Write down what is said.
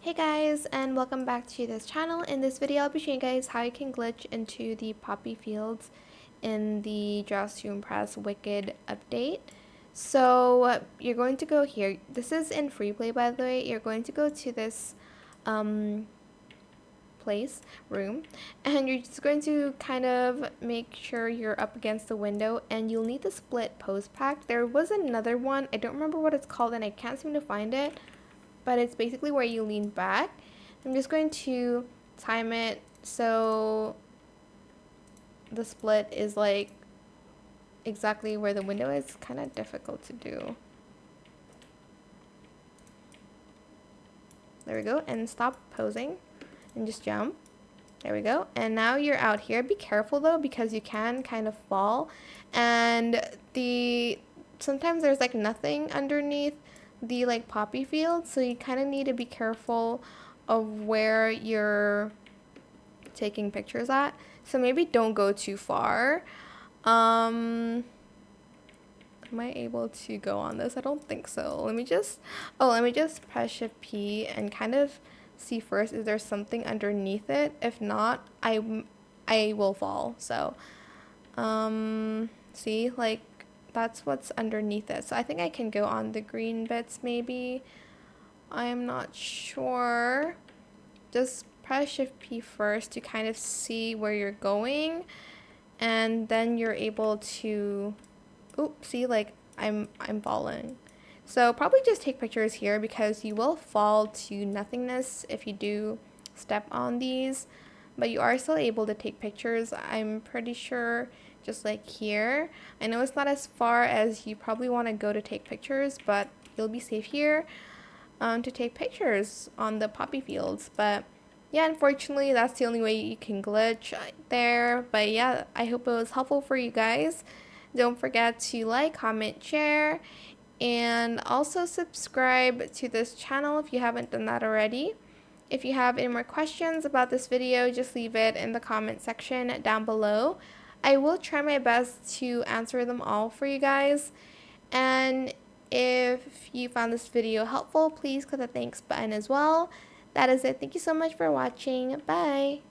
Hey guys, and welcome back to this channel. In this video I'll be showing you guys how you can glitch into the poppy fields in the Draws to Impress Wicked update. So you're going to go here. This is in Freeplay, by the way. You're going to go to this room, and you're just going to kind of make sure you're up against the window, and you'll need the split pose pack. There was another one, I don't remember what it's called and I can't seem to find it, but it's basically where you lean back. I'm just going to time it so the split is like exactly where the window is. Kind of difficult to do. There we go, and stop posing and just jump. There we go, and now you're out here. Be careful though, because you can kind of fall, and sometimes there's like nothing underneath the like poppy field, so you kind of need to be careful of where you're taking pictures at. So maybe don't go too far. Am I able to go on this? I don't think so. Let me just press Shift P and kind of see first, is there something underneath it? If not, I will fall. So see, like that's what's underneath it. So I think I can go on the green bits maybe. I'm not sure. Just press Shift P first to kind of see where you're going, and then you're able to see, like I'm falling. So probably just take pictures here, because you will fall to nothingness if you do step on these, but you are still able to take pictures, I'm pretty sure, just like here. I know it's not as far as you probably want to go to take pictures, but you'll be safe here to take pictures on the poppy fields. But yeah, unfortunately that's the only way you can glitch there. But yeah, I hope it was helpful for you guys. Don't forget to like, comment, share, and also subscribe to this channel if you haven't done that already. If you have any more questions about this video, just leave it in the comment section down below. I will try my best to answer them all for you guys. And if you found this video helpful, please click the thanks button as well. That is it. Thank you so much for watching. Bye.